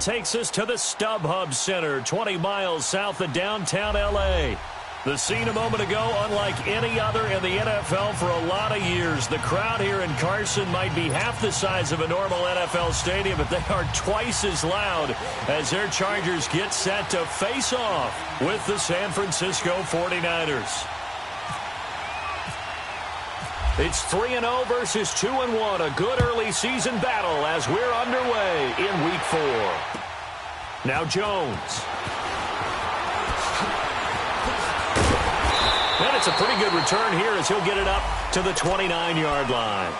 takes us to the StubHub Center, 20 miles south of downtown L.A. The scene a moment ago, unlike any other in the NFL for a lot of years. The crowd here in Carson might be half the size of a normal NFL stadium, but they are twice as loud as their Chargers get set to face off with the San Francisco 49ers. It's 3-0 versus 2-1, a good early season battle as we're underway in Week 4. Now Jones. And it's a pretty good return here as he'll get it up to the 29-yard line.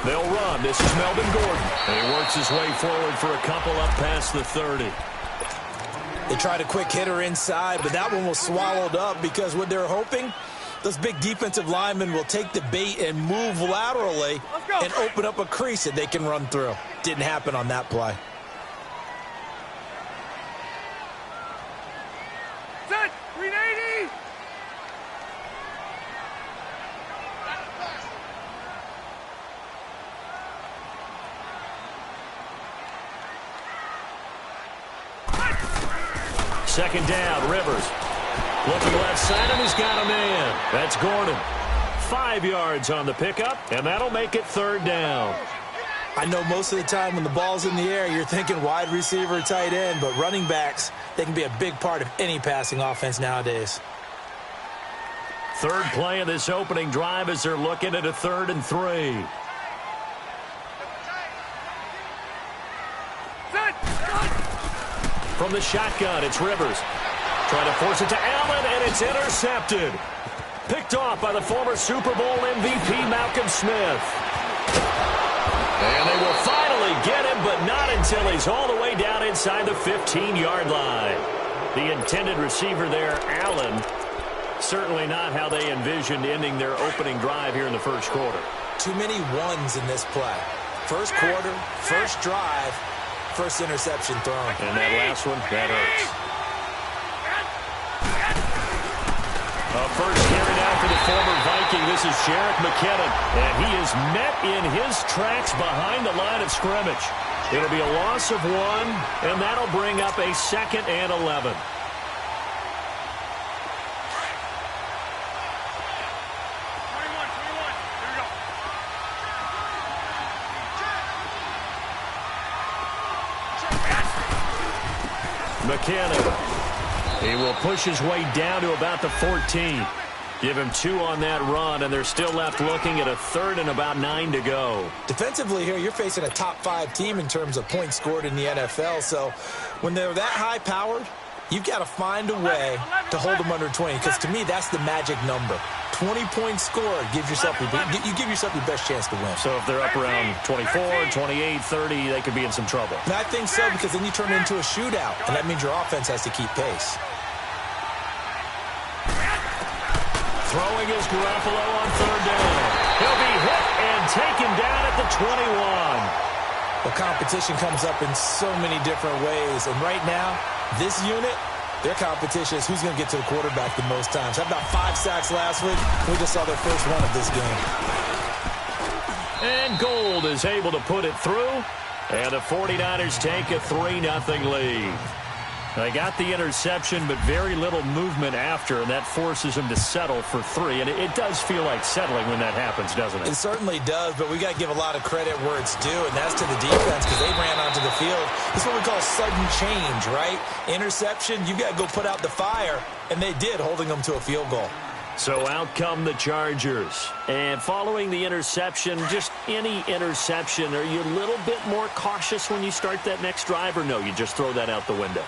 They'll run. This is Melvin Gordon. And he works his way forward for a couple up past the 30. They tried a quick hitter inside, but that one was swallowed up because what they're hoping, those big defensive linemen will take the bait and move laterally and open up a crease that they can run through. Didn't happen on that play. Set, 380. Second down, Rivers. Looking left side, and he's got a man. That's Gordon. 5 yards on the pickup, and that'll make it third down. I know most of the time when the ball's in the air, you're thinking wide receiver, tight end, but running backs, they can be a big part of any passing offense nowadays. Third play of this opening drive as they're looking at a 3rd and 3. From the shotgun, it's Rivers. Trying to force it to Allen, and it's intercepted. Picked off by the former Super Bowl MVP, Malcolm Smith. And they will finally get him, but not until he's all the way down inside the 15-yard line. The intended receiver there, Allen, certainly not how they envisioned ending their opening drive here in the first quarter. Too many ones in this play. First quarter, first drive, first interception thrown. And that last one, that hurts. A first carry down for the former Viking. This is Jerick McKinnon. And he is met in his tracks behind the line of scrimmage. It'll be a loss of 1, and that'll bring up a 2nd and 11. McKinnon. He will push his way down to about the 14. Give him 2 on that run, and they're still left looking at a 3rd and about 9 to go. Defensively here, you're facing a top-5 team in terms of points scored in the NFL. So when they're that high-powered, you've got to find a way to hold them under 20. Because to me, that's the magic number. 20 points scored gives yourself you give yourself your best chance to win. So if they're up around 24, 28, 30, they could be in some trouble. And I think so, because then you turn it into a shootout, and that means your offense has to keep pace. Throwing is Garoppolo on 3rd down. He'll be hit and taken down at the 21. The competition comes up in so many different ways, and right now, this unit, their competition is who's going to get to the quarterback the most times. How about 5 sacks last week? We just saw their first one of this game. And Gould is able to put it through, and the 49ers take a 3-0 lead. They got the interception, but very little movement after, and that forces them to settle for 3. And it does feel like settling when that happens, doesn't it? It certainly does, but we got to give a lot of credit where it's due, and that's to the defense because they ran onto the field. This is what we call sudden change, right? Interception, you got to go put out the fire, and they did, holding them to a field goal. So out come the Chargers. And following the interception, just any interception, are you a little bit more cautious when you start that next drive, or no, you just throw that out the window?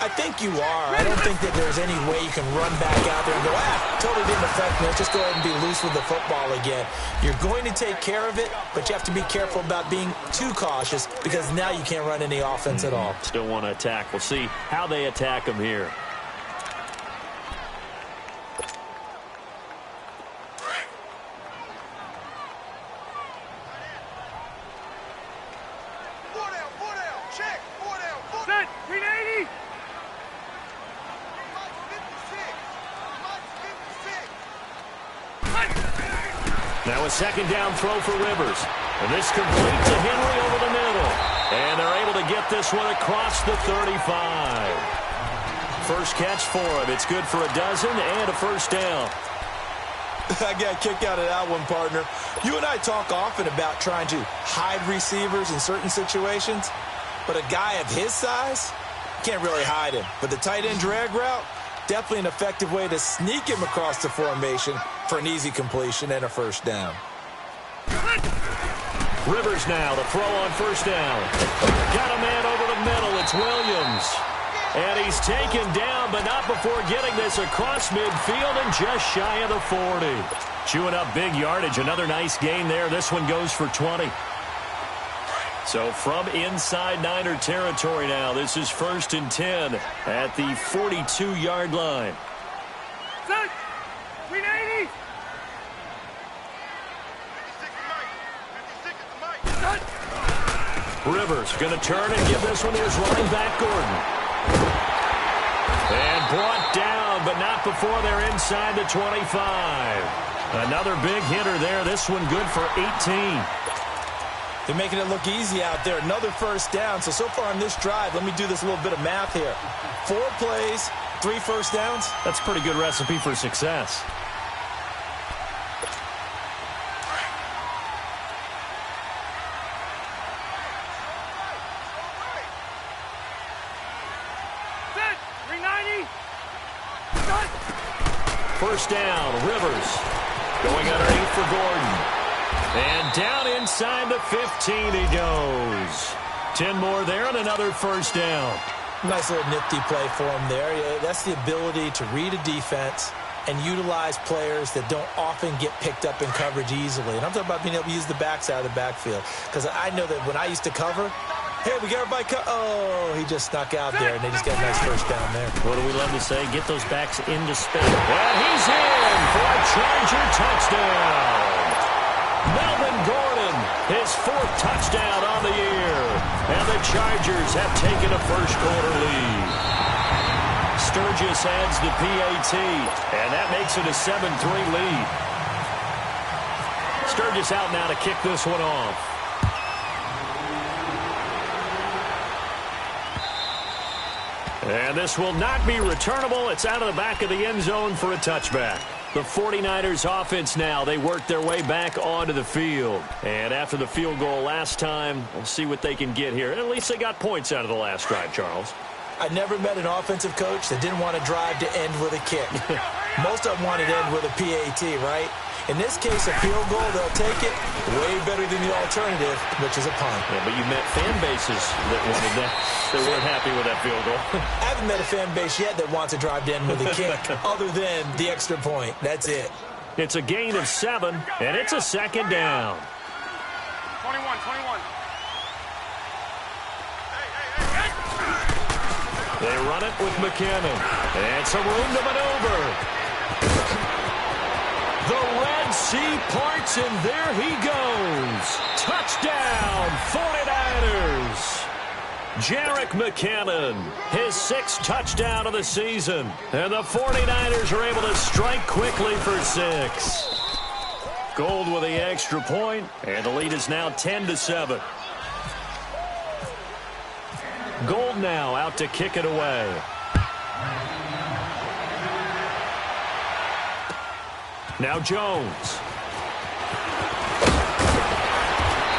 I think you are. I don't think that there's any way you can run back out there and go, totally didn't affect me. Let's just go ahead and be loose with the football again. You're going to take care of it, but you have to be careful about being too cautious because now you can't run any offense at all. Still want to attack. We'll see how they attack them here. Now a second down throw for Rivers. And this complete to Henry over the middle. And they're able to get this one across the 35. First catch for him. It's good for a dozen and a first down. I got a kick out of that one, partner. You and I talk often about trying to hide receivers in certain situations. But a guy of his size, can't really hide him. But the tight end drag route, definitely an effective way to sneak him across the formation for an easy completion and a first down. Rivers now to throw on first down. Got a man over the middle. It's Williams. And he's taken down, but not before getting this across midfield and just shy of the 40. Chewing up big yardage. Another nice gain there. This one goes for 20. So from inside Niner territory now, this is 1st and 10 at the 42-yard line. Set. 380. Rivers going to turn and give this one to his running back, Gordon. And brought down, but not before they're inside the 25. Another big hitter there. This one good for 18. They're making it look easy out there. Another first down. So far on this drive, let me do this little bit of math here. 4 plays, 3 first downs. That's a pretty good recipe for success. Set. 390. First down, Rivers. Going underneath for Gordon. And down inside the 15 he goes. 10 more there and another first down. Nice little nifty play for him there. Yeah, that's the ability to read a defense and utilize players that don't often get picked up in coverage easily. And I'm talking about being able to use the backs out of the backfield. Because I know that when I used to cover, hey, we got everybody oh, he just snuck out there, and they just got a nice first down there. What do we love to say? Get those backs into space. And he's in for a Charger touchdown. Melvin Gordon, his 4th touchdown on the year. And the Chargers have taken a first-quarter lead. Sturgis adds the PAT, and that makes it a 7-3 lead. Sturgis out now to kick this one off. And this will not be returnable. It's out of the back of the end zone for a touchback. The 49ers offense now, they work their way back onto the field. And after the field goal last time, we'll see what they can get here. At least they got points out of the last drive, Charles. I never met an offensive coach that didn't want to drive to end with a kick. Most of them wanted to end with a PAT, right? In this case, a field goal, they'll take it way better than the alternative, which is a punt. Yeah, but you met fan bases that wanted that. They weren't happy with that field goal. I haven't met a fan base yet that wants to drive to end with a kick other than the extra point. That's it. It's a gain of 7, and it's a second down. 21. They run it with McKinnon. And some room to maneuver. The Red Sea parts, and there he goes. Touchdown, 49ers. Jerick McKinnon, his 6th touchdown of the season. And the 49ers are able to strike quickly for 6. Gold with the extra point, and the lead is now 10-7. Gold now out to kick it away. Now Jones.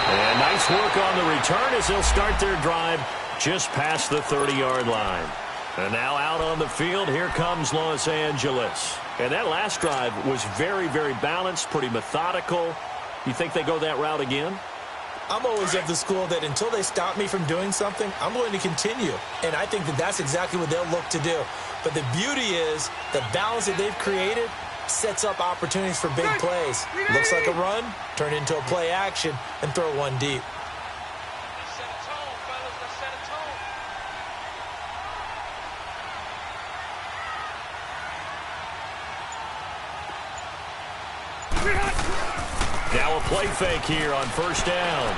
And nice work on the return as they'll start their drive just past the 30-yard line. And now out on the field, here comes Los Angeles. And that last drive was very, very balanced, pretty methodical. You think they go that route again? I'm always of the school that until they stop me from doing something, I'm going to continue. And I think that that's exactly what they'll look to do. But the beauty is the balance that they've created sets up opportunities for big plays. Looks like a run, turn into a play action, and throw one deep. Now a play fake here on first down.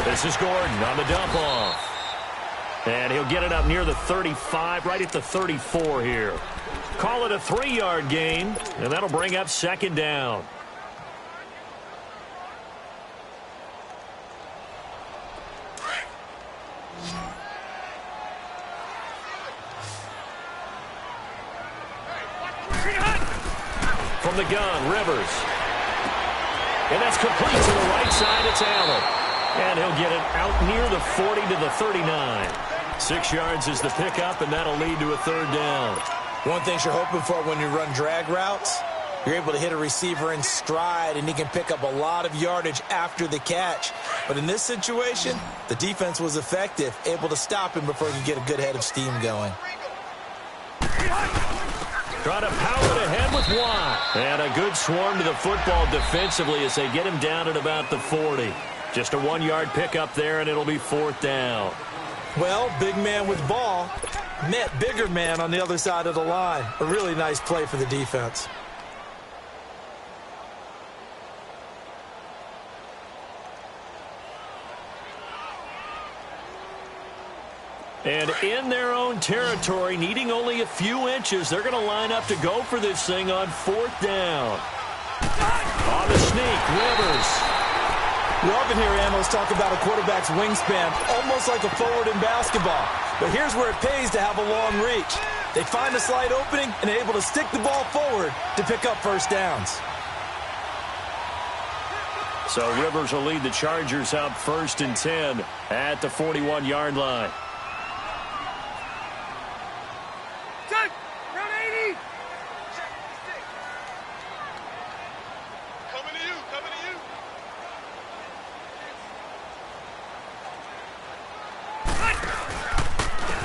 This is Gordon on the dump off. And he'll get it up near the 35, right at the 34 here. Call it a 3-yard gain, and that'll bring up second down. From the gun, Rivers. And that's complete to the right side. It's Allen. And he'll get it out near the 40 to the 39. 6 yards is the pickup, and that'll lead to a third down. One thing you're hoping for when you run drag routes, you're able to hit a receiver in stride, and he can pick up a lot of yardage after the catch. But in this situation, the defense was effective, able to stop him before he could get a good head of steam going. Try to power it ahead with Watt. And a good swarm to the football defensively as they get him down at about the 40. Just a 1-yard pickup there, and it'll be fourth down. Well, big man with ball met bigger man on the other side of the line. A really nice play for the defense. And in their own territory, needing only a few inches, they're going to line up to go for this thing on fourth down. On the sneak, Rivers. We often hear analysts talk about a quarterback's wingspan, almost like a forward in basketball. But here's where it pays to have a long reach. They find a slight opening and are able to stick the ball forward to pick up first downs. So Rivers will lead the Chargers up first and 10 at the 41-yard line.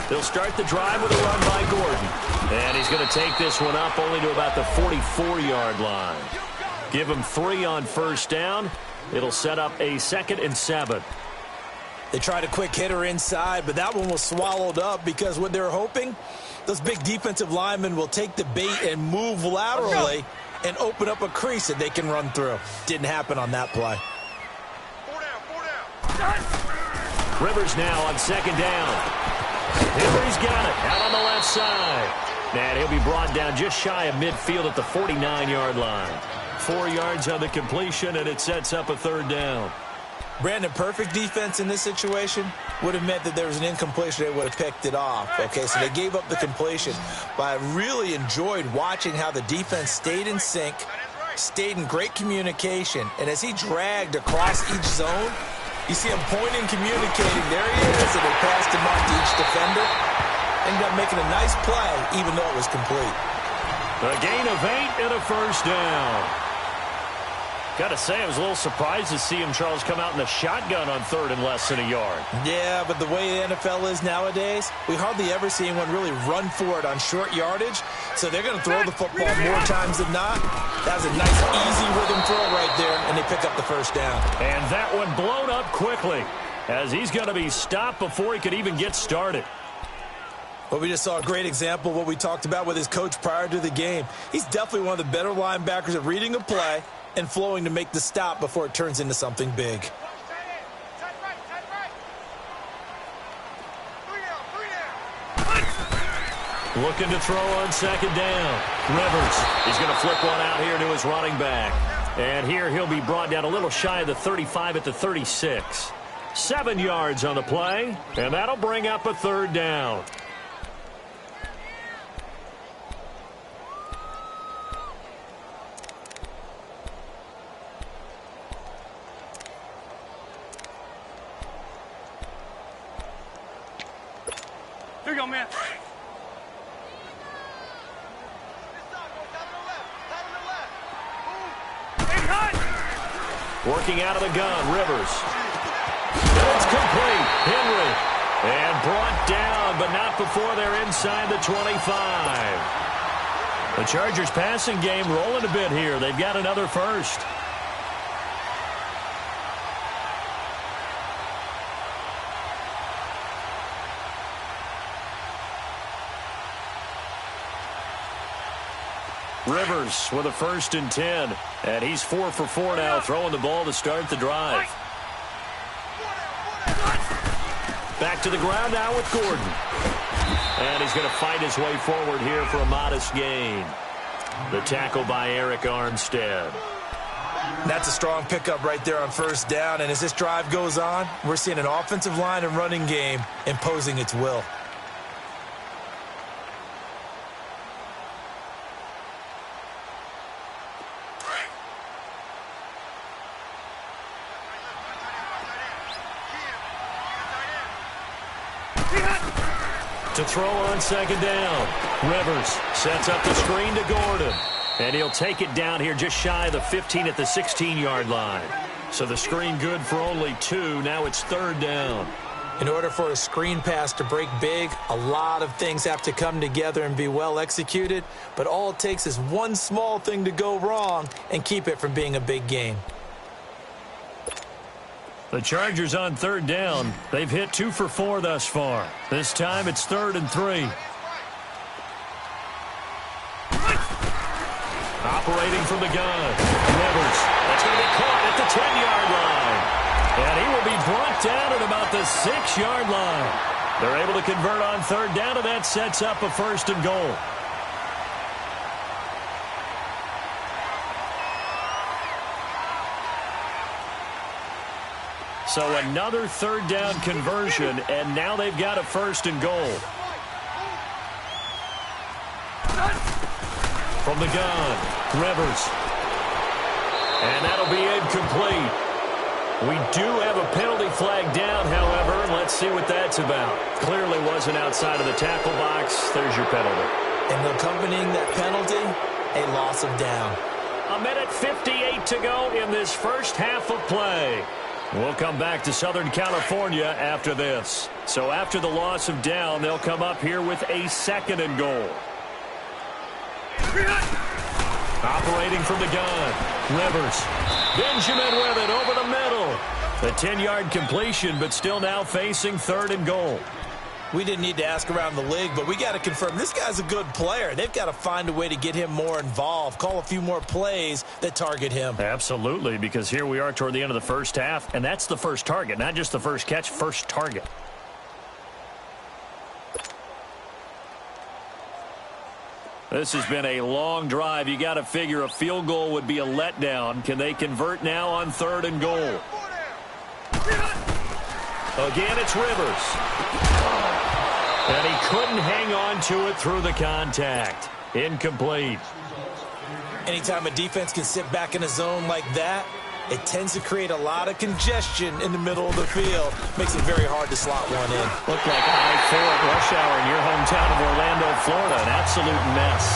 They'll start the drive with a run by Gordon. And he's going to take this one up only to about the 44-yard line. Give him 3 on first down. It'll set up a 2nd and 7. They tried a quick hitter inside, but that one was swallowed up because what they're hoping, those big defensive linemen will take the bait and move laterally and open up a crease that they can run through. Didn't happen on that play. 4 down. Rivers now on second down. Henry's got it out on the left side. And he'll be brought down just shy of midfield at the 49-yard line. 4 yards on the completion, and it sets up a third down. Brandon, perfect defense in this situation would have meant that there was an incompletion. They would have picked it off. Okay, so they gave up the completion. But I really enjoyed watching how the defense stayed in sync, stayed in great communication. And as he dragged across each zone, you see him pointing, communicating. There he is, and they passed him off to each defender. Ended up making a nice play, even though it was complete. A gain of 8 and a first down. Got to say, I was a little surprised to see him, Charles, come out in the shotgun on third and less than a yard. Yeah, but the way the NFL is nowadays, we hardly ever see anyone really run for it on short yardage. So they're going to throw the football more times than not. That was a nice, easy rhythm throw right there, and they pick up the first down. And that one blown up quickly as he's going to be stopped before he could even get started. Well, we just saw a great example of what we talked about with his coach prior to the game. He's definitely one of the better linebackers at reading a play and flowing to make the stop before it turns into something big. Looking to throw on second down. Rivers is going to flip one out here to his running back. And here he'll be brought down a little shy of the 35 at the 36. 7 yards on the play, and that'll bring up a 3rd down. Here you go, man. Working out of the gun, Rivers. It's complete. Henry. And brought down, but not before they're inside the 25. The Chargers passing game rolling a bit here. They've got another first. Rivers with a 1st and 10. And he's 4 for 4 now, throwing the ball to start the drive. Back to the ground now with Gordon. And he's going to fight his way forward here for a modest gain. The tackle by Eric Armstead. That's a strong pickup right there on 1st down. And as this drive goes on, we're seeing an offensive line and running game imposing its will. To throw on 2nd down. Rivers sets up the screen to Gordon. And he'll take it down here just shy of the 15 at the 16-yard line. So the screen good for only 2. Now it's 3rd down. In order for a screen pass to break big, a lot of things have to come together and be well executed. But all it takes is one small thing to go wrong and keep it from being a big game. The Chargers on 3rd down. They've hit 2 for 4 thus far. This time it's 3rd and 3. Operating from the gun. Rivers. That's going to be caught at the 10-yard line. And he will be brought down at about the 6-yard line. They're able to convert on 3rd down, and that sets up a 1st and goal. So another 3rd down conversion, and now they've got a 1st and goal. From the gun, Rivers. And that'll be incomplete. We do have a penalty flag down, however, and let's see what that's about. Clearly wasn't outside of the tackle box. There's your penalty. And accompanying that penalty, a loss of down. 1:58 to go in this first half of play. We'll come back to Southern California after this. So after the loss of down, they'll come up here with a 2nd and goal. Operating from the gun, Rivers. Benjamin with it over the middle. The 10-yard completion, but still now facing 3rd and goal. We didn't need to ask around the league, but we got to confirm this guy's a good player. They've got to find a way to get him more involved, call a few more plays that target him. Absolutely, because here we are toward the end of the first half, and that's the first target, not just the first catch, first target. This has been a long drive. You got to figure a field goal would be a letdown. Can they convert now on 3rd and goal? Again, it's Rivers. And he couldn't hang on to it through the contact. Incomplete. Anytime a defense can sit back in a zone like that, it tends to create a lot of congestion in the middle of the field. Makes it very hard to slot one in. Looked like I-4 at rush hour in your hometown of Orlando, Florida. An absolute mess.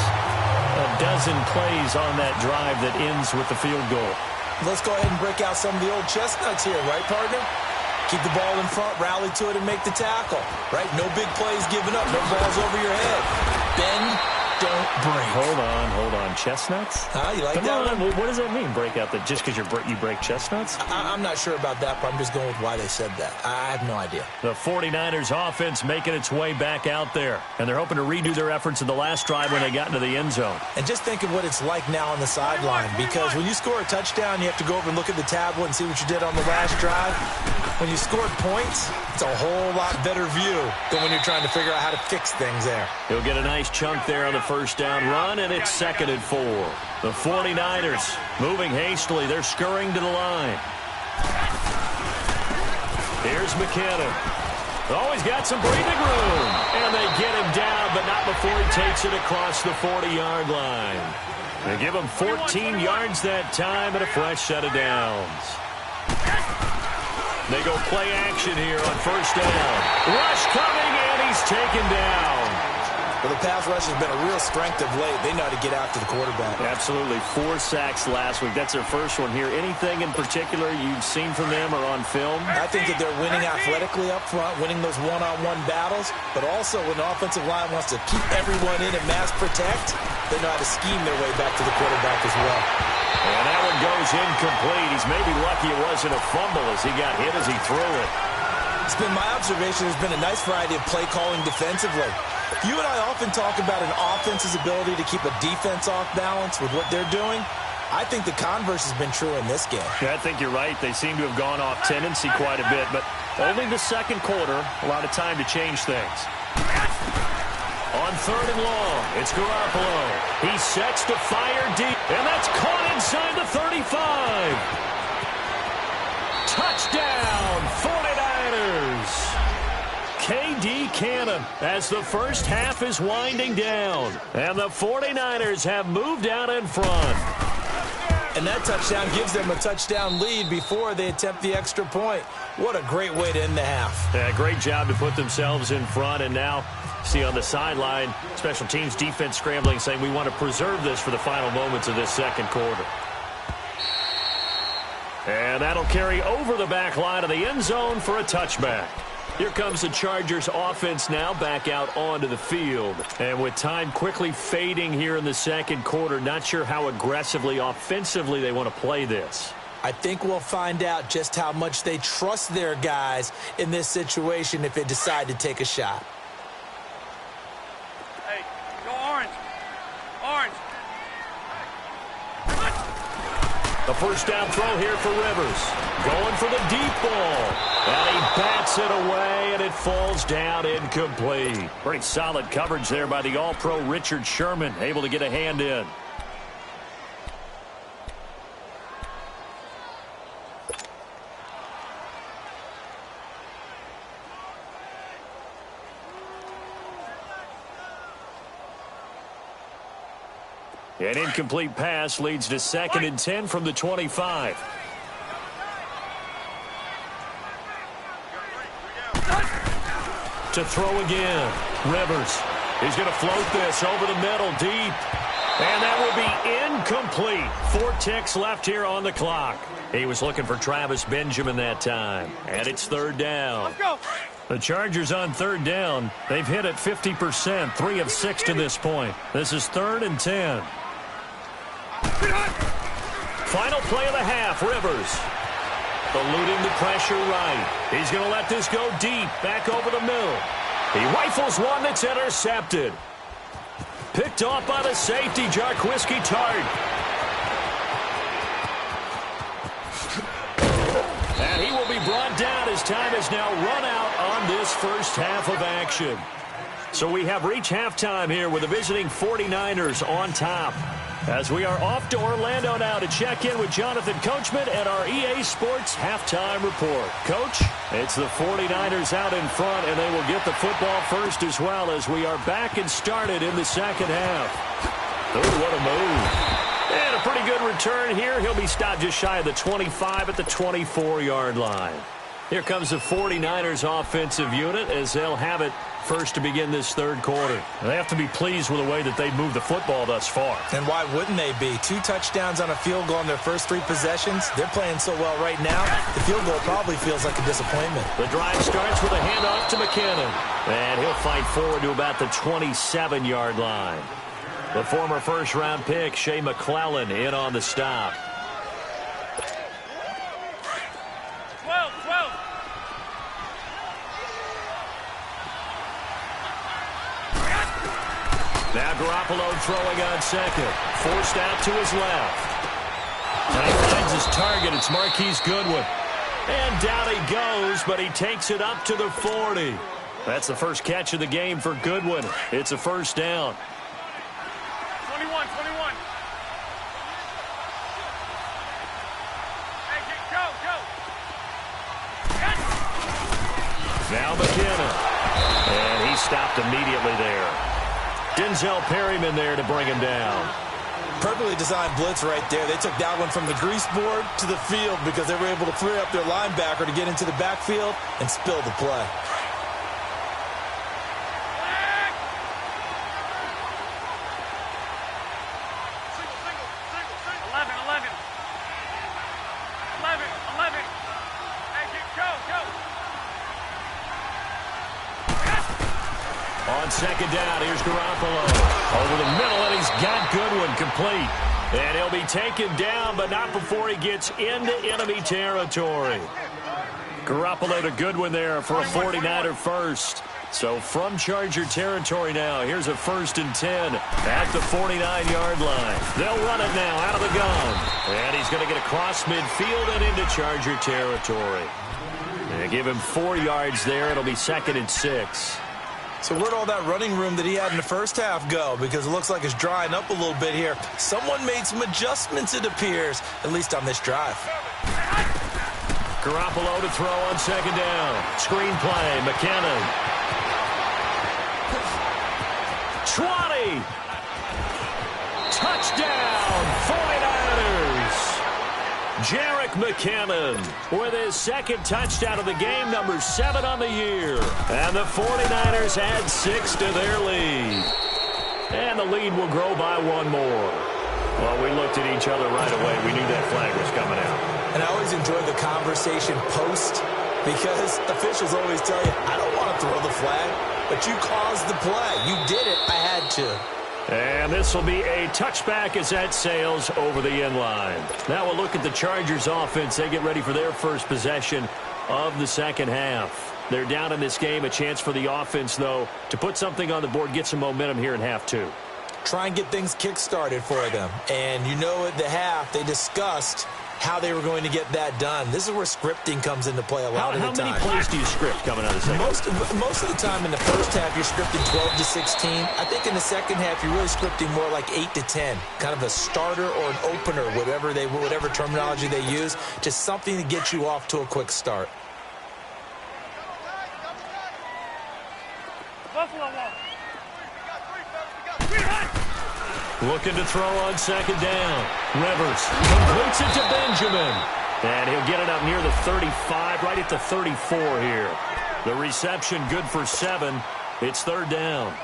A dozen plays on that drive that ends with the field goal. Let's go ahead and break out some of the old chestnuts here, right, partner? Keep the ball in front, rally to it, and make the tackle, right? No big plays given up, no balls over your head. Bend, don't break. Hold on. Chestnuts? You like Come that on. one? What does that mean, break out? That just because you break chestnuts? I'm not sure about that, but I'm just going with why they said that. I have no idea. The 49ers offense making its way back out there, and they're hoping to redo their efforts in the last drive when they got into the end zone. And just think of what it's like now on the sideline, because when you score a touchdown, you have to go over and look at the tablet and see what you did on the last drive. When you scored points, it's a whole lot better view than when you're trying to figure out how to fix things there. He'll get a nice chunk there on the first down run, and it's 2nd and 4. The 49ers moving hastily. They're scurrying to the line. Here's McKinnon. Oh, he's got some breathing room. And they get him down, but not before he takes it across the 40-yard line. They give him 14 yards that time and a fresh set of downs. They go play action here on first down. Rush coming, and he's taken down. Well, the pass rush has been a real strength of late. They know how to get after the quarterback. Absolutely. 4 sacks last week. That's their first one here. Anything in particular you've seen from them or on film? I think that they're winning athletically up front, winning those one-on-one battles, but also when the offensive line wants to keep everyone in and mass protect, they know how to scheme their way back to the quarterback as well. And that one goes incomplete. He's maybe lucky it wasn't a fumble as he got hit as he threw it. It's been my observation there's been a nice variety of play calling defensively. You and I often talk about an offense's ability to keep a defense off balance with what they're doing. I think the converse has been true in this game. Yeah, I think you're right. They seem to have gone off tendency quite a bit, but only the second quarter, a lot of time to change things. On third and long, it's Garoppolo. He sets to fire deep, and that's caught inside the 35. Touchdown, 49ers. K.D. Cannon as the first half is winding down. And the 49ers have moved out in front. And that touchdown gives them a touchdown lead before they attempt the extra point. What a great way to end the half. Yeah, great job to put themselves in front. And now, see on the sideline, special teams defense scrambling, saying we want to preserve this for the final moments of this second quarter. And that'll carry over the back line of the end zone for a touchback. Here comes the Chargers offense now back out onto the field. And with time quickly fading here in the second quarter, not sure how aggressively, offensively they want to play this. I think we'll find out just how much they trust their guys in this situation if they decide to take a shot. Hey, go orange. Orange. The first down throw here for Rivers. Going for the deep ball. And he bats it away, and it falls down incomplete. Pretty solid coverage there by the All-Pro Richard Sherman, able to get a hand in. An incomplete pass leads to 2nd and 10 from the 25. To throw again. Rivers. He's going to float this over the middle deep. And that will be incomplete. 4 ticks left here on the clock. He was looking for Travis Benjamin that time. And it's 3rd down. Let's go. The Chargers on 3rd down. They've hit it 50%, 3 of 6 to this point. This is 3rd and 10. Final play of the half, Rivers. Eluding the pressure right. He's going to let this go deep, back over the middle. He rifles one that's intercepted. Picked off by the safety, Jarquiski Tart. And he will be brought down as time has now run out on this first half of action. So we have reached halftime here with the visiting 49ers on top. As we are off to Orlando now to check in with Jonathan Coachman at our EA Sports Halftime Report. Coach, it's the 49ers out in front, and they will get the football first as well as we are back and started in the second half. Oh, what a move. And a pretty good return here. He'll be stopped just shy of the 25 at the 24-yard line. Here comes the 49ers offensive unit as they'll have it first to begin this third quarter. They have to be pleased with the way that they've moved the football thus far. And why wouldn't they be? 2 touchdowns on a field goal in their first 3 possessions. They're playing so well right now, the field goal probably feels like a disappointment. The drive starts with a handoff to McKinnon. And he'll fight forward to about the 27-yard line. The former first-round pick, Shea McClellan, in on the stop. 12. Now Garoppolo throwing on second. Forced out to his left. And he finds his target. It's Marquise Goodwin. And down he goes, but he takes it up to the 40. That's the first catch of the game for Goodwin. It's a first down. 21. Hey, go. Now McKinnon. And he stopped immediately there. Denzel Perryman there to bring him down. Perfectly designed blitz right there. They took that one from the grease board to the field because they were able to free up their linebacker to get into the backfield and spill the play. On second down, here's Garoppolo. Over the middle, and he's got Goodwin complete. And he'll be taken down, but not before he gets into enemy territory. Garoppolo to Goodwin there for a 49er first. So from Charger territory now, here's a 1st and 10 at the 49-yard line. They'll run it now out of the gun. And he's going to get across midfield and into Charger territory. And give him 4 yards there. It'll be 2nd and 6. So where'd all that running room that he had in the first half go? Because it looks like it's drying up a little bit here. Someone made some adjustments, it appears, at least on this drive. Garoppolo to throw on second down. Screen play, McKinnon. 20. Touchdown, 49ers. Jerick McKinnon with his 2nd touchdown of the game, number 7 on the year. And the 49ers add 6 to their lead. And the lead will grow by 1 more. Well, we looked at each other right away. We knew that flag was coming out. And I always enjoy the conversation post because officials always tell you, I don't want to throw the flag, but you caused the play. You did it. I had to. And this will be a touchback as that sails over the end line. Now we'll look at the Chargers offense. They get ready for their first possession of the second half. They're down in this game. A chance for the offense, though, to put something on the board, get some momentum here in half 2. Try and get things kick-started for them. And you know at the half, they discussed how they were going to get that done. This is where scripting comes into play a lot of the time. How many plays do you script coming out of the second? Most of the time in the first half, you're scripting 12 to 16. I think in the second half, you're really scripting more like 8 to 10. Kind of a starter or an opener, whatever terminology they use. Just something to get you off to a quick start. Looking to throw on second down. Rivers completes it to Benjamin. And he'll get it up near the 35, right at the 34 here. The reception good for 7. It's 3rd down.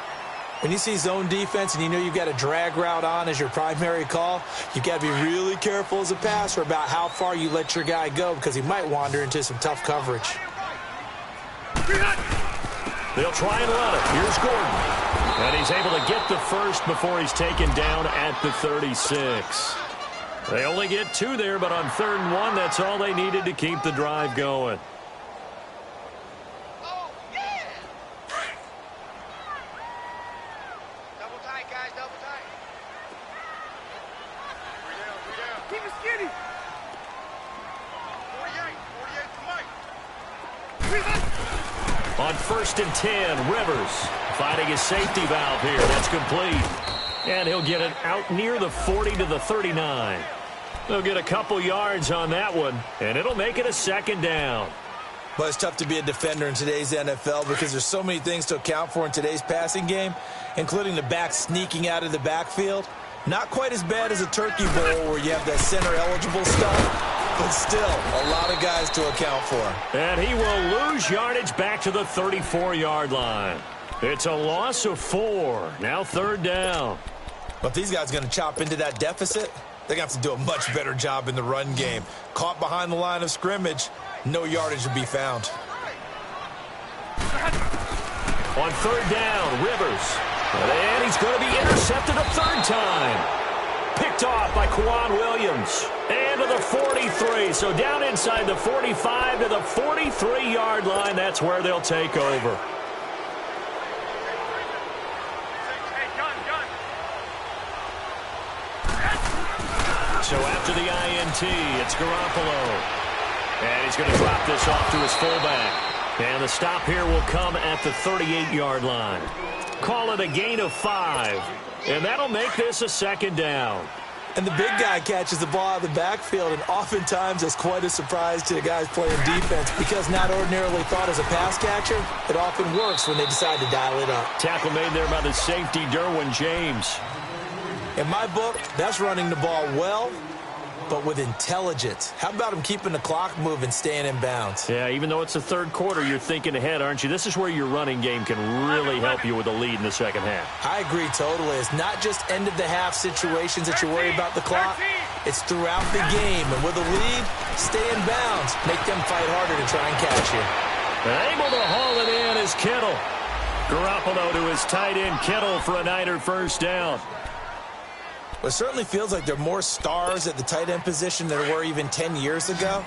When you see zone defense and you know you've got a drag route on as your primary call, you've got to be really careful as a passer about how far you let your guy go because he might wander into some tough coverage. They'll try and run it. Here's Gordon. And he's able to get the first before he's taken down at the 36. They only get 2 there, but on 3rd and 1, that's all they needed to keep the drive going. Oh, yeah. Double tight, guys, double tight. Keep it skinny. 48 to Mike. On 1st and 10, Rivers finding his safety valve here. That's complete. And he'll get it out near the 40 to the 39. They'll get a couple yards on that one, and it'll make it a 2nd down. But it's tough to be a defender in today's NFL because there's so many things to account for in today's passing game, including the back sneaking out of the backfield. Not quite as bad as a turkey bowl where you have that center-eligible stuff, but still a lot of guys to account for. And he will lose yardage back to the 34-yard line. It's a loss of 4. Now 3rd down. But these guys are going to chop into that deficit. They're going to have to do a much better job in the run game. Caught behind the line of scrimmage, no yardage to be found. On 3rd down, Rivers. And he's going to be intercepted a 3rd time. Picked off by Kwan Williams. And to the 43. So down inside the 45 to the 43-yard line. That's where they'll take over. So after the INT, it's Garoppolo. And he's going to drop this off to his fullback. And the stop here will come at the 38-yard line. Call it a gain of 5. And that'll make this a 2nd down. And the big guy catches the ball out of the backfield, and oftentimes it's quite a surprise to the guys playing defense because not ordinarily thought as a pass catcher, it often works when they decide to dial it up. Tackle made there by the safety, Derwin James. In my book, that's running the ball well, but with intelligence. How about him keeping the clock moving, staying in bounds? Yeah, even though it's the third quarter, you're thinking ahead, aren't you? This is where your running game can really help you with a lead in the second half. I agree totally. It's not just end-of-the-half situations that you worry about the clock. It's throughout the game. And with a lead, stay in bounds. Make them fight harder to try and catch you. Able to haul it in is Kittle. Garoppolo to his tight end, Kittle, for a Niner first down. Well, it certainly feels like there are more stars at the tight end position than there were even 10 years ago.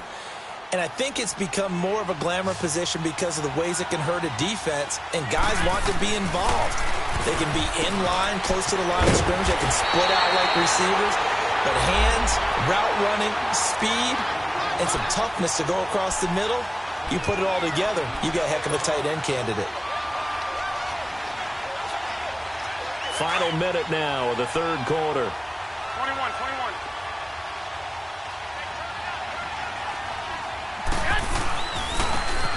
And I think it's become more of a glamour position because of the ways it can hurt a defense, and guys want to be involved. They can be in line, close to the line of scrimmage. They can split out like receivers. But hands, route running, speed, and some toughness to go across the middle, you put it all together, you got a heck of a tight end candidate. Final minute now of the third quarter. 21.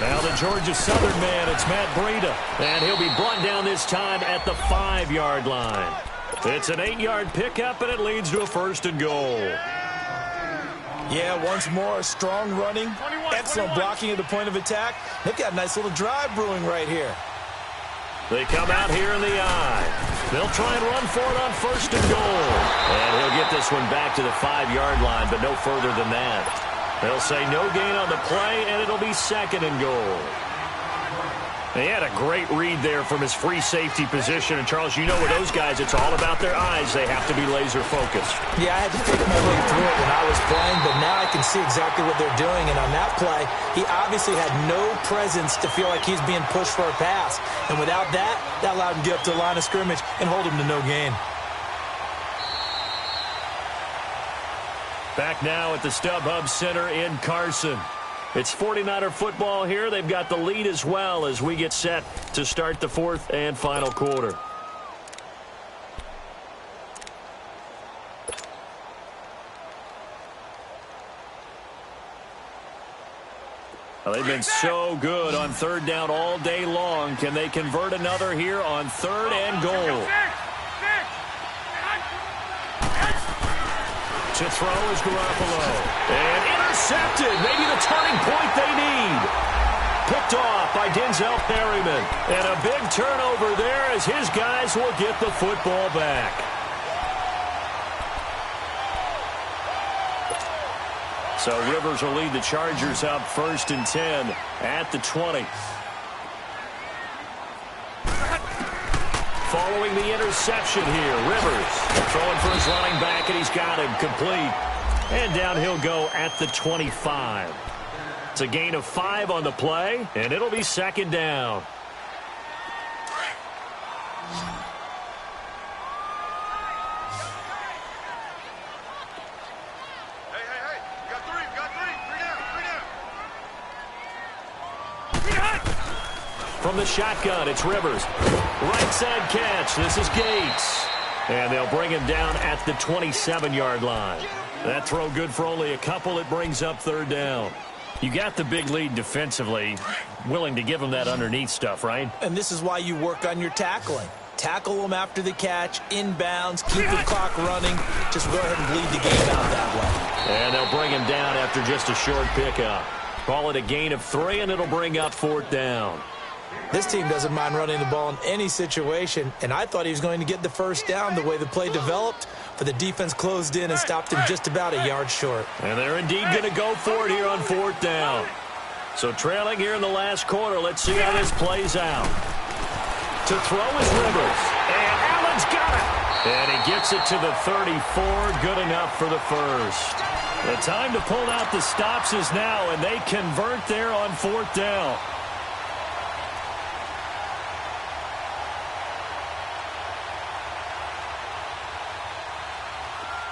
Now the Georgia Southern man, it's Matt Breida. And he'll be brought down this time at the 5-yard line. It's an 8-yard pickup, and it leads to a first and goal. Yeah, once more, strong running, excellent blocking at the point of attack. They've got a nice little drive brewing right here. They come out here in the eye. They'll try and run for it on first and goal. And he'll get this one back to the 5-yard line, but no further than that. They'll say no gain on the play, and it'll be second and goal. He had a great read there from his free safety position. And, Charles, you know with those guys, it's all about their eyes. They have to be laser-focused. Yeah, I had to think my way through it when I was playing, but now I can see exactly what they're doing. And on that play, he obviously had no presence to feel like he's being pushed for a pass. And without that, that allowed him to get up to the line of scrimmage and hold him to no gain. Back now at the StubHub Center in Carson. It's 49er football here. They've got the lead as well as we get set to start the fourth and final quarter. Well, they've been so good on third down all day long. Can they convert another here on third and goal? To throw is Garoppolo. And intercepted. Maybe the turning point they need. Picked off by Denzel Perryman. And a big turnover there as his guys will get the football back. So Rivers will lead the Chargers up first and 10 at the 20. Following the interception here, Rivers throwing for his running back, and he's got him complete. And down he'll go at the 25. It's a gain of 5 on the play, and it'll be second down. Hey, we got three down. From the shotgun, it's Rivers. Right side catch. This is Gates. And they'll bring him down at the 27-yard line. That throw good for only a couple. It brings up third down. You got the big lead defensively. Willing to give him that underneath stuff, right? And this is why you work on your tackling. Tackle them after the catch, inbounds, keep the clock running. Just go ahead and bleed the game out that way. And they'll bring him down after just a short pickup. Call it a gain of 3, and it'll bring up fourth down. This team doesn't mind running the ball in any situation, and I thought he was going to get the first down the way the play developed, but the defense closed in and stopped him just about a yard short. And they're indeed going to go for it here on fourth down. So trailing here in the last quarter, let's see how this plays out. To throw is Rivers, and Allen's got it. And he gets it to the 34, good enough for the first. The time to pull out the stops is now, and they convert there on fourth down.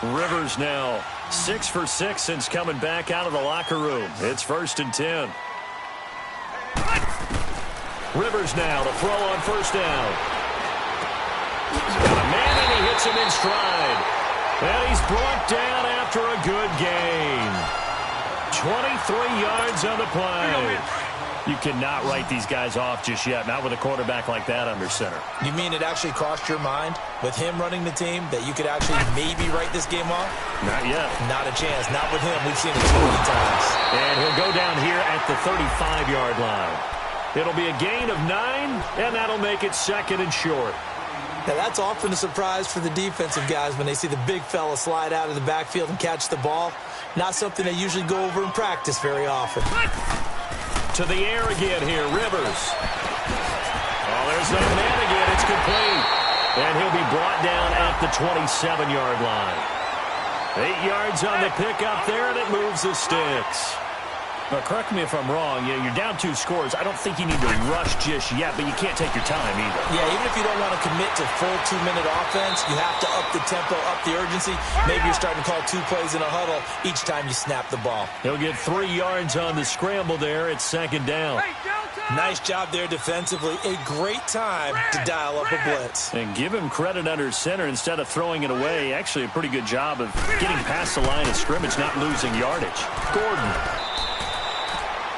Rivers now 6 for 6 since coming back out of the locker room. It's first and 10. Rivers now to throw on first down. He's got a man, and he hits him in stride. And he's brought down after a good gain. 23 yards on the play. You cannot write these guys off just yet, not with a quarterback like that under center. You mean it actually crossed your mind with him running the team that you could actually maybe write this game off? Not yet. Not a chance. Not with him. We've seen it too many times. And he'll go down here at the 35-yard line. It'll be a gain of 9, and that'll make it second and short. Now, that's often a surprise for the defensive guys when they see the big fella slide out of the backfield and catch the ball. Not something they usually go over in practice very often. To the air again here, Rivers. Oh, there's no man again. It's complete. And he'll be brought down at the 27-yard line. 8 yards on the pickup there, and it moves the sticks. But correct me if I'm wrong, you're down 2 scores. I don't think you need to rush just yet, but you can't take your time either. Yeah, even if you don't want to commit to full 2-minute offense, you have to up the tempo, up the urgency. Maybe you're starting to call 2 plays in a huddle each time you snap the ball. He'll get 3 yards on the scramble there. It's second down. Nice job there defensively. A great time to dial up a blitz. And give him credit under center instead of throwing it away. Actually, a pretty good job of getting past the line of scrimmage, not losing yardage. Gordon.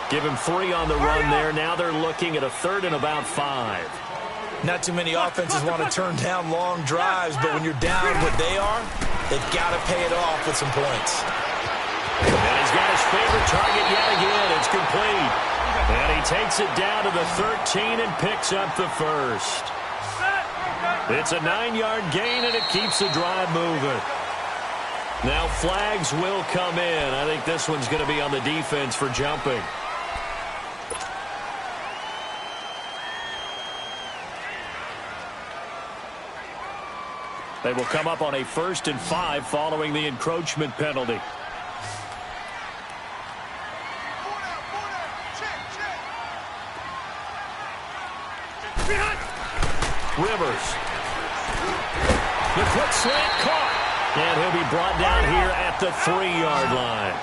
Give him 3 on the run there. Now they're looking at a 3rd and about 5. Not too many offenses want to turn down long drives, but when you're down what they are, they've got to pay it off with some points. And he's got his favorite target yet again. It's complete. And he takes it down to the 13 and picks up the first. It's a 9-yard gain, and it keeps the drive moving. Now flags will come in. I think this one's going to be on the defense for jumping. They will come up on a 1st and 5 following the encroachment penalty. Rivers. The quick slant caught. And he'll be brought down here at the 3-yard line.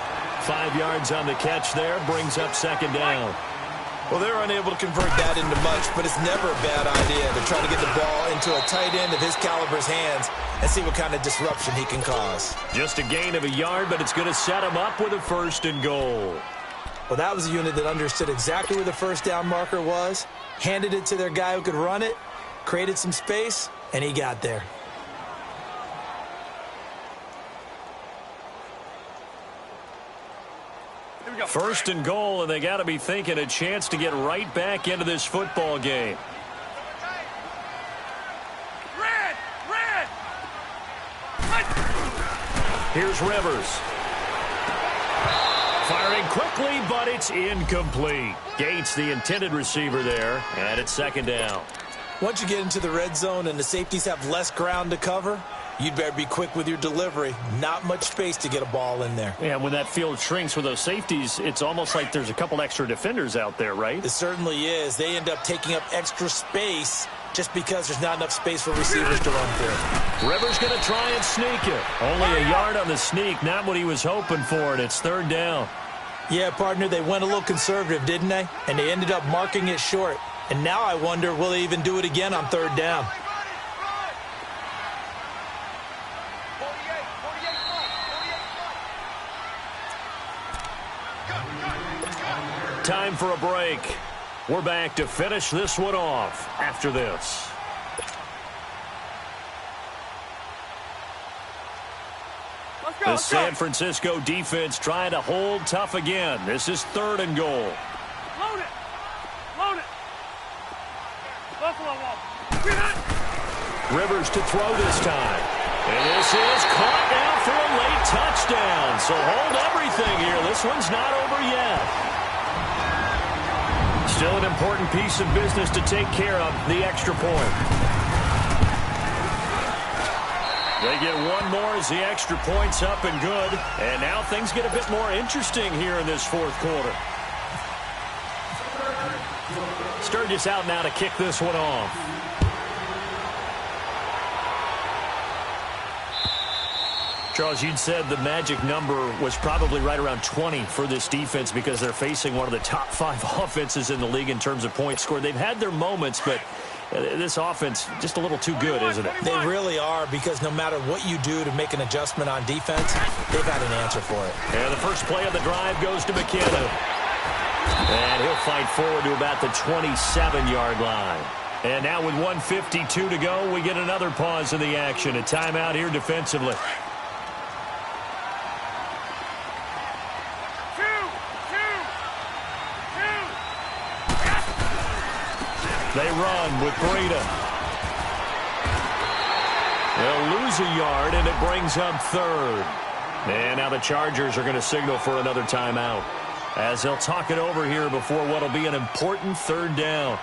5 yards on the catch there, brings up second down. Well, they're unable to convert that into much, but it's never a bad idea to try to get the ball into a tight end of his caliber's hands and see what kind of disruption he can cause. Just a gain of a yard, but it's going to set him up with a 1st and goal. Well, that was a unit that understood exactly where the first down marker was, handed it to their guy who could run it, created some space, and he got there. First and goal, and they got to be thinking a chance to get right back into this football game. Red! Here's Rivers. Firing quickly, but it's incomplete. Gates, the intended receiver there, and it's second down. Once you get into the red zone and the safeties have less ground to cover, you'd better be quick with your delivery. Not much space to get a ball in there. Yeah, when that field shrinks with those safeties, it's almost like there's a couple extra defenders out there, right? It certainly is. They end up taking up extra space just because there's not enough space for receivers to run through. Rivers going to try and sneak it. Only a yard on the sneak, not what he was hoping for, and it's 3rd down. Yeah, partner, they went a little conservative, didn't they? And they ended up marking it short. And now I wonder, will they even do it again on 3rd down? Time for a break. We're back to finish this one off after this. The San Francisco defense trying to hold tough again. This is 3rd and goal. Load it! Load it! Buffalo wall. Rivers to throw this time. And this is caught now for a late touchdown. So hold everything here. This one's not over yet. Still an important piece of business to take care of, the extra point. They get one more as the extra point's up and good. And now things get a bit more interesting here in this 4th quarter. Sturgis out now to kick this one off. Charles, you'd said the magic number was probably right around 20 for this defense because they're facing one of the top 5 offenses in the league in terms of points scored. They've had their moments, but This offense just a little too good, isn't it? They really are, because no matter what you do to make an adjustment on defense, they've got an answer for it. And the first play of the drive goes to McKinnon. And he'll fight forward to about the 27-yard line. And now with 1:52 to go, we get another pause in the action. A timeout here defensively. They run with Breida. They'll lose a yard, and it brings up third. And now the Chargers are going to signal for another timeout, as they'll talk it over here before what will be an important third down.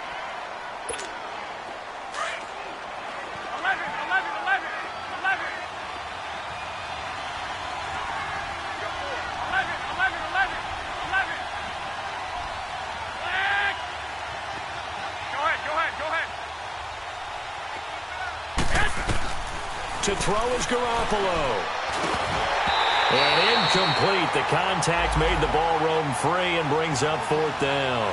11. Go ahead. To throw is Garoppolo. And incomplete. The contact made the ball roam free and brings up fourth down.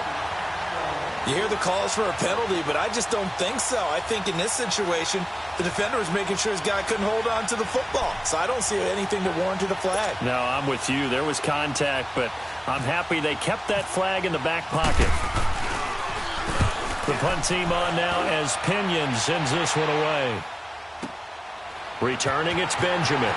You hear the calls for a penalty, but I just don't think so. I think in this situation, the defender was making sure his guy couldn't hold on to the football. So I don't see anything that warranted a flag. No, I'm with you. There was contact, but I'm happy they kept that flag in the back pocket. The punt team on now as Pinion sends this one away. Returning, it's Benjamin.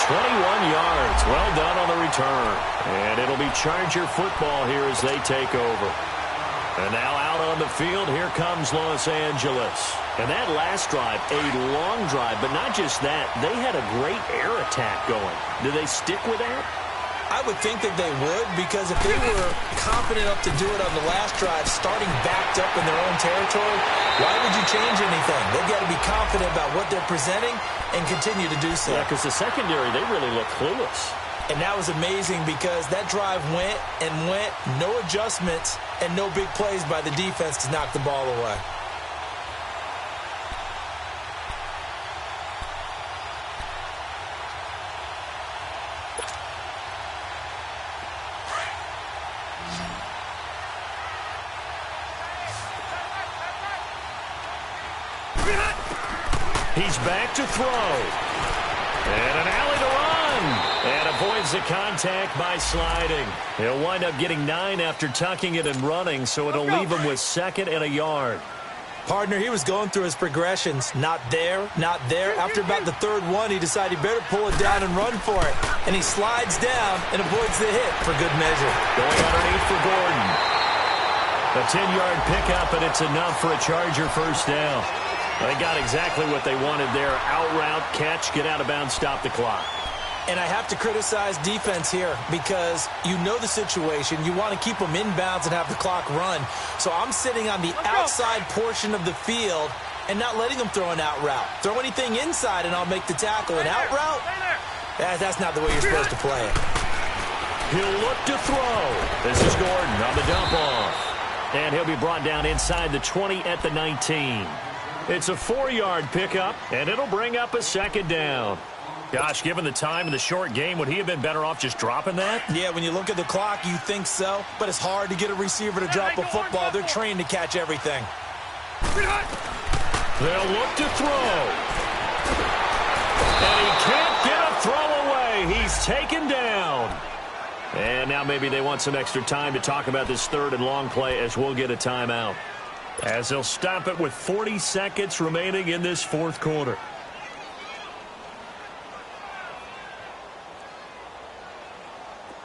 21 yards. Well done on the return. And it'll be Charger football here as they take over. And now out on the field, here comes Los Angeles. And that last drive, a long drive, but not just that. They had a great air attack going. Do they stick with that? I would think that they would, because if they were confident enough to do it on the last drive, starting backed up in their own territory, why would you change anything? They've got to be confident about what they're presenting and continue to do so. Yeah, because the secondary, they really look clueless. And that was amazing because that drive went and went, no adjustments, and no big plays by the defense to knock the ball away. He's back to throw. And an alley to run. And avoids the contact by sliding. He'll wind up getting 9 after tucking it and running, so it'll leave him with 2nd and a yard. Partner, he was going through his progressions. Not there, not there. After about the third one, he decided he better pull it down and run for it. And he slides down and avoids the hit for good measure. Going underneath for Gordon. A 10-yard pickup, and it's enough for a Charger first down. They got exactly what they wanted there. Out route, catch, get out of bounds, stop the clock. And I have to criticize defense here because you know the situation. You want to keep them inbounds and have the clock run. So I'm sitting on the outside portion of the field and not letting them throw an out route. Throw anything inside and I'll make the tackle. An out route? That's not the way you're supposed to play it. He'll look to throw. This is Gordon on the dump off. And he'll be brought down inside the 20 at the 19. It's a 4-yard pickup, and it'll bring up a 2nd down. Gosh, given the time in the short game, would he have been better off just dropping that? Yeah, when you look at the clock, you think so. But it's hard to get a receiver to drop a football. They're trained to catch everything. They'll look to throw. And he can't get a throw away. He's taken down. And now maybe they want some extra time to talk about this 3rd and long play as we'll get a timeout. As they'll stop it with 40 seconds remaining in this 4th quarter.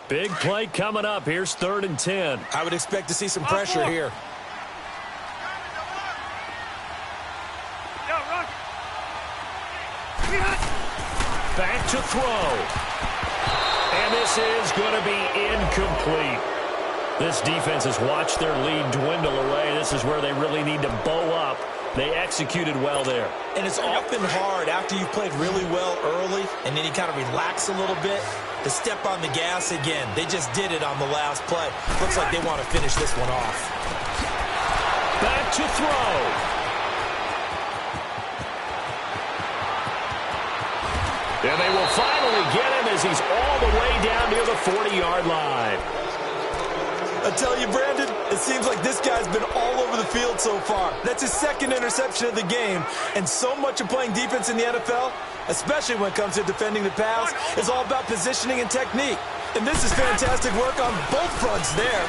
Big play coming up. Here's 3rd and 10. I would expect to see some pressure here. Back to throw. And this is going to be incomplete. This defense has watched their lead dwindle away. This is where they really need to bow up. They executed well there. And it's often hard after you've played really well early and then you kind of relax a little bit to step on the gas again. They just did it on the last play. Looks like they want to finish this one off. Back to throw. And they will finally get him as he's all the way down near the 40-yard line. I tell you, Brandon, it seems like this guy's been all over the field so far. That's his second interception of the game. And so much of playing defense in the NFL, especially when it comes to defending the pass, is all about positioning and technique. And this is fantastic work on both fronts there.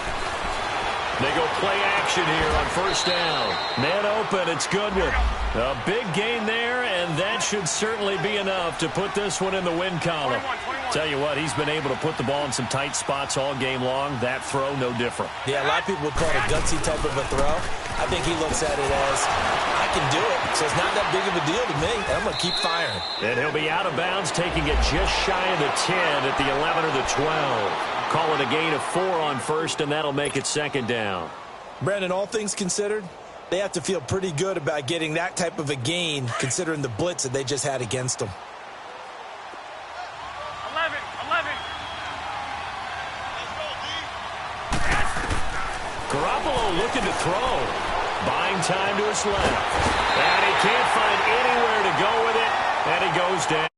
They go play action here on first down. Man open, it's Goodwin. A big gain there, and that should certainly be enough to put this one in the win column. Tell you what, he's been able to put the ball in some tight spots all game long. That throw, no different. Yeah, a lot of people would call it a gutsy type of a throw. I think he looks at it as, I can do it, so it's not that big of a deal to me, and I'm going to keep firing. And he'll be out of bounds, taking it just shy of the 10 at the 11 or the 12. Call it a gain of 4 on first, and that'll make it second down. Brandon, all things considered, they have to feel pretty good about getting that type of a gain, considering the blitz that they just had against them. 11. Garoppolo looking to throw. Buying time to his left. And he can't find anywhere to go with it, and he goes down.